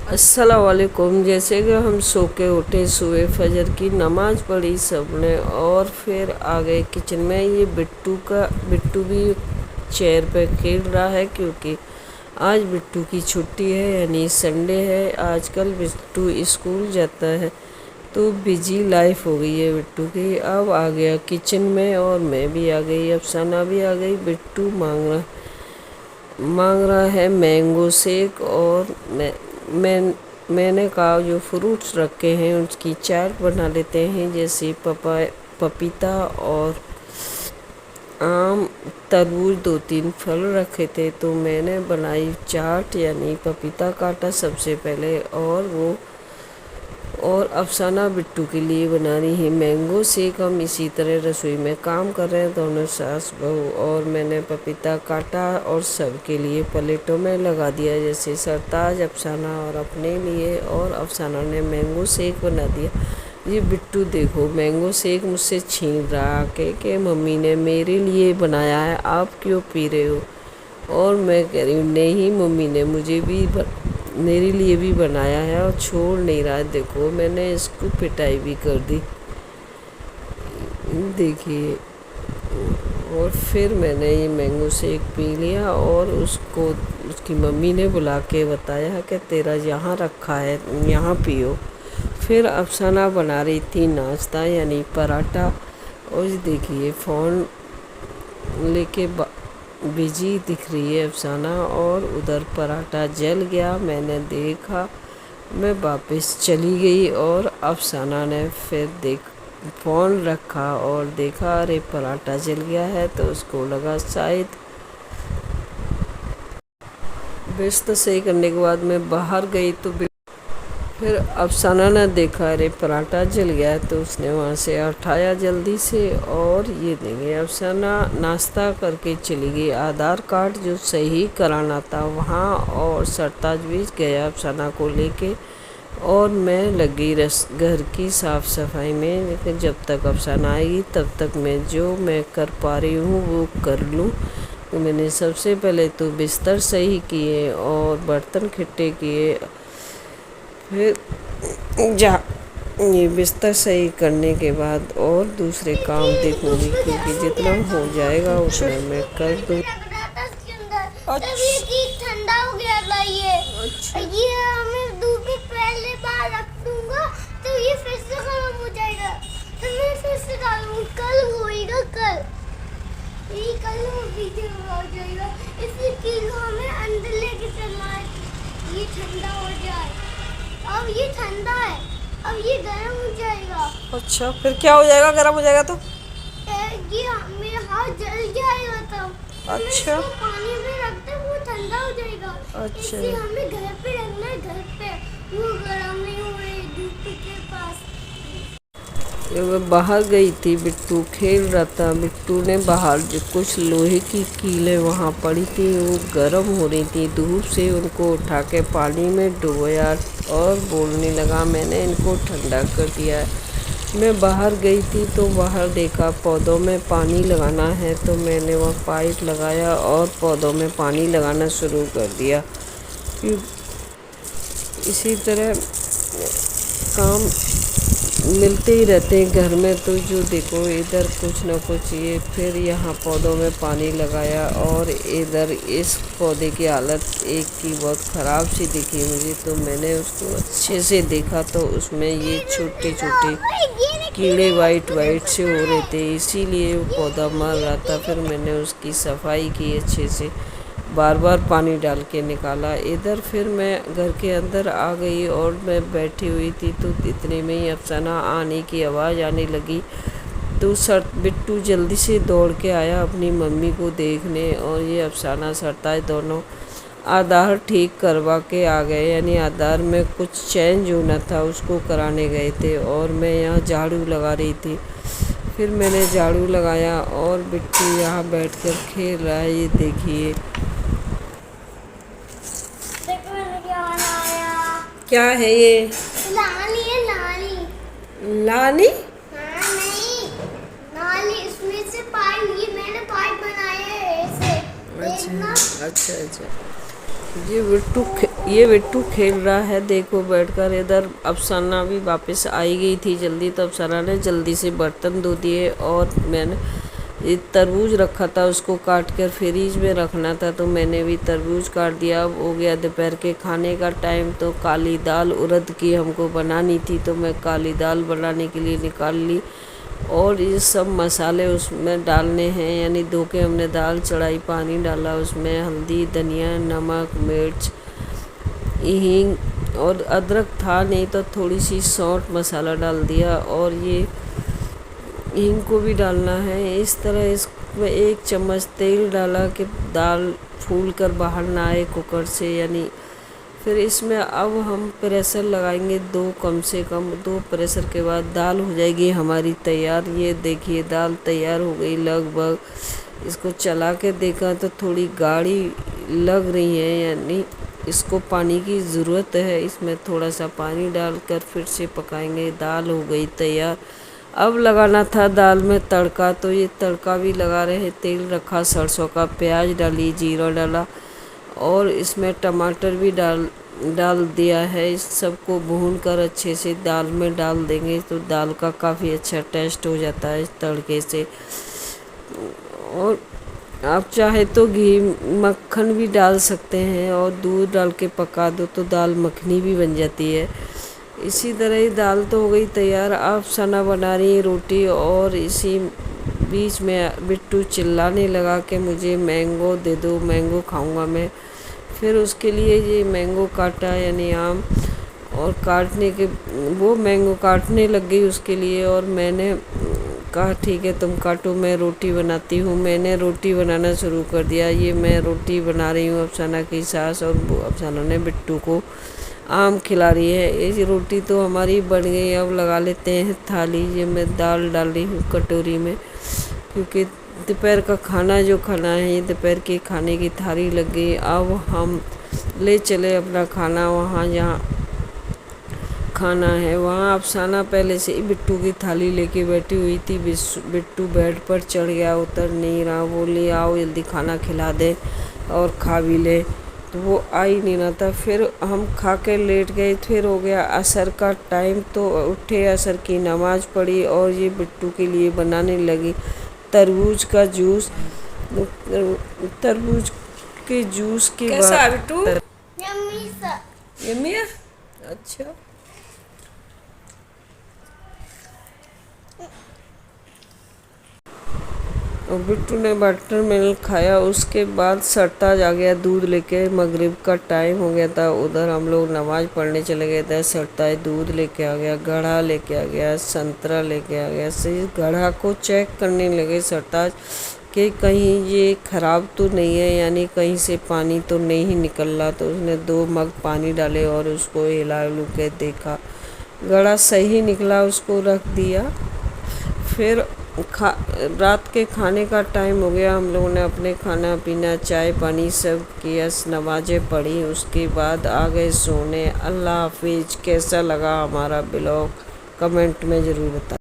अस्सलाम वालेकुम। जैसे कि हम सो के उठे, सुबह फजर की नमाज़ पढ़ी सबने और फिर आ गए किचन में। ये बिट्टू भी चेयर पे खेल रहा है क्योंकि आज बिट्टू की छुट्टी है, यानी संडे है। आजकल बिट्टू स्कूल जाता है तो बिजी लाइफ हो गई है बिट्टू की। अब आ गया किचन में और मैं भी आ गई, अफसाना भी आ गई। बिट्टू मांग रहा है मैंगो शेक और मैंने कहा जो फ्रूट्स रखे हैं उसकी चाट बना लेते हैं, जैसे पपीता और आम, तरबूज, 2-3 फल रखे थे तो मैंने बनाई चाट। यानी पपीता काटा सबसे पहले और अफसाना बिट्टू के लिए बना रही है मैंगो शेक। हम इसी तरह रसोई में काम कर रहे हैं दोनों सास बहू। और मैंने पपीता काटा और सबके लिए प्लेटों में लगा दिया, जैसे सरताज, अफसाना और अपने लिए। और अफसाना ने मैंगो शेक बना दिया। ये बिट्टू देखो मैंगो शेक मुझसे छीन रहा के मम्मी ने मेरे लिए बनाया है, आप क्यों पी रहे हो। और मैं कह रही हूँ नहीं, मम्मी ने मेरे लिए भी बनाया है और छोड़ नहीं रहा है। देखो मैंने इसको पिटाई भी कर दी, देखिए। और फिर मैंने ये मैंगो शेक पी लिया और उसकी मम्मी ने बुला के बताया कि तेरा यहाँ रखा है, यहाँ पियो। फिर अफसाना बना रही थी नाश्ता यानी पराठा। और देखिए फ़ोन लेके बिजी दिख रही है अफसाना और उधर पराठा जल गया। मैंने देखा, मैं वापस चली गई और अफसाना ने फिर फ़ोन रखा और देखा अरे पराठा जल गया है, तो उसको लगा शायद। बिस्तर सही करने के बाद मैं बाहर गई तो फिर अफसाना ने देखा अरे पराठा जल गया है, तो उसने वहाँ से उठाया जल्दी से। और ये देंगे अफसाना नाश्ता करके चली गई। आधार कार्ड जो सही कराना था वहाँ, और सरताज भी गया अफसाना को लेके। और मैं लगी घर की साफ़ सफाई में, लेकिन जब तक अफसाना आएगी तब तक मैं कर पा रही हूँ वो कर लूँ। तो मैंने सबसे पहले तो बिस्तर सही किए और बर्तन इकट्ठे किए। फिर ये बिस्तर सही करने के बाद और दूसरे काम देखूंगी, क्योंकि जितना हो जाएगा उतना मैं कर दूँ। ठंडा हो गया था ये हमें धूप में पहले बाहर रख दूंगा तो ये फिर से खत्म हो जाएगा। तो मैं फिर से डालूंगा, कल होएगा, कल वो पीछे हो जाएगा। इसलिए हमें अंदर लेके चलना है, ये ठंडा हो जाए। अब ये ठंडा है, अब ये गर्म हो जाएगा। अच्छा, फिर क्या हो जाएगा? गर्म हो जाएगा तो ये मेरा हाथ जल जाएगा तब। अच्छा, तो पानी में रखते वो ठंडा हो जाएगा। अच्छा, इसलिए हमें घर पे रखना है, घर पे वो गर्म नहीं हो रही धूप के पास। मैं बाहर गई थी, बिट्टू खेल रहा था। बिट्टू ने बाहर जो कुछ लोहे की कीलें वहाँ पड़ी थी वो गर्म हो रही थी धूप से, उनको उठा के पानी में डुबोया और बोलने लगा मैंने इनको ठंडा कर दिया है। मैं बाहर गई थी तो बाहर देखा पौधों में पानी लगाना है, तो मैंने वह पाइप लगाया और पौधों में पानी लगाना शुरू कर दिया। इसी तरह काम मिलते ही रहते हैं घर में। तो जो देखो इधर कुछ ना कुछ ये, फिर यहाँ पौधों में पानी लगाया और इधर इस पौधे की हालत एक की बहुत ख़राब सी दिखी मुझे, तो मैंने उसको अच्छे से देखा तो उसमें ये छोटे छोटे कीड़े वाइट से हो रहे थे, इसीलिए वो पौधा मर रहा था। फिर मैंने उसकी सफाई की अच्छे से, बार बार पानी डाल के निकाला। इधर फिर मैं घर के अंदर आ गई और मैं बैठी हुई थी तो इतने में ही अफसाना आने की आवाज़ आने लगी। तो बिट्टू जल्दी से दौड़ के आया अपनी मम्मी को देखने, और ये अफसाना सरताज दोनों आधार ठीक करवा के आ गए। यानी आधार में कुछ चेंज होना था, उसको कराने गए थे और मैं यहाँ झाड़ू लगा रही थी। फिर मैंने झाड़ू लगाया और बिट्टू यहाँ बैठकर खेल रहा है, ये देखिए। क्या है ये? लाली है, लाली। लानी? हाँ नहीं, लाली। इसमें से पाइप, ये मैंने पाइप बनाया है ऐसे। अच्छा अच्छा अच्छा। ये बिट्टू ये बिट्टू खेल रहा है, देखो बैठकर इधर। अफसाना भी वापस आई गई थी जल्दी, तो अफसाना ने जल्दी से बर्तन धो दिए। और मैंने ये तरबूज रखा था, उसको काट कर फ्रीज में रखना था, तो मैंने भी तरबूज काट दिया। अब हो गया दोपहर के खाने का टाइम। तो काली दाल उड़द की हमको बनानी थी, तो मैं काली दाल बनाने के लिए निकाल ली। और ये सब मसाले उसमें डालने हैं, यानी धो के हमने दाल चढ़ाई, पानी डाला, उसमें हल्दी, धनिया, नमक, मिर्च, हींग और अदरक था नहीं तो थोड़ी सी सौंठ मसाला डाल दिया। और ये हींग को भी डालना है। इस तरह इसमें 1 चम्मच तेल डाला कि दाल फूल कर बाहर ना आए कुकर से, यानी। फिर इसमें अब हम प्रेशर लगाएंगे 2, कम से कम 2 प्रेशर के बाद दाल हो जाएगी हमारी तैयार। ये देखिए दाल तैयार हो गई लगभग। इसको चला के देखा तो थोड़ी गाढ़ी लग रही है, यानी इसको पानी की ज़रूरत है। इसमें थोड़ा सा पानी डालकर फिर से पकाएंगे। दाल हो गई तैयार। अब लगाना था दाल में तड़का, तो ये तड़का भी लगा रहे। तेल रखा सरसों का, प्याज डाली, जीरा डाला और इसमें टमाटर भी डाल दिया है। इस सबको भून कर अच्छे से दाल में डाल देंगे, तो दाल का काफ़ी अच्छा टेस्ट हो जाता है इस तड़के से। और आप चाहे तो घी मक्खन भी डाल सकते हैं और दूध डाल के पका दो तो दाल मखनी भी बन जाती है। इसी तरह ही दाल तो हो गई तैयार। अब सना बना रही है रोटी, और इसी बीच में बिट्टू चिल्लाने लगा कि मुझे मैंगो दे दो, मैंगो खाऊंगा मैं। फिर उसके लिए ये मैंगो काटा, यानी आम, और काटने के वो मैंगो काटने लग गई उसके लिए। और मैंने कहा ठीक है तुम काटो, मैं रोटी बनाती हूँ। मैंने रोटी बनाना शुरू कर दिया। ये मैं रोटी बना रही हूँ अफसाना की सास, और अफसाना ने बिट्टू को आम खिला रही है। ये रोटी तो हमारी बन गई। अब लगा लेते हैं थाली। ये मैं दाल डाल रही हूँ कटोरी में, क्योंकि दोपहर का खाना जो खाना है, ये दोपहर के खाने की थाली लग गई। अब हम ले चले अपना खाना वहाँ जहाँ खाना है। वहाँ अफसाना पहले से ही बिट्टू की थाली लेके बैठी हुई थी। बिट्टू बेड पर चढ़ गया, उतर नहीं रहा। वो ले आओ जल्दी खाना खिला दे और खा भी ले, तो वो आ ही नहीं रहा था। फिर हम खा के लेट गए। फिर हो गया असर का टाइम, तो उठे, असर की नमाज़ पढ़ी और ये बिट्टू के लिए बनाने लगी तरबूज का जूस। तरबूज के जूस के बाद कैसा है बिट्टू? यम्मी सा। यम्मी है? अच्छा। और बिट्टू ने बटर मिल्क खाया। उसके बाद सरताज आ गया दूध लेके। मगरिब का टाइम हो गया था, उधर हम लोग नमाज़ पढ़ने चले गए थे। सरताज दूध लेके आ गया, गढ़ा लेके आ गया, संतरा लेके आ गया। से गढ़ा को चेक करने लगे सरताज कि कहीं ये ख़राब तो नहीं है, यानी कहीं से पानी तो नहीं निकल रहा। तो उसने 2 मग पानी डाले और उसको हिला हिलू के देखा, गढ़ा सही निकला, उसको रख दिया। फिर रात के खाने का टाइम हो गया। हम लोगों ने अपने खाना पीना, चाय पानी सब किया, नमाज़ें पढ़ी, उसके बाद आ गए सोने। अल्लाह हाफिज़। कैसा लगा हमारा ब्लॉग कमेंट में ज़रूर बताएं।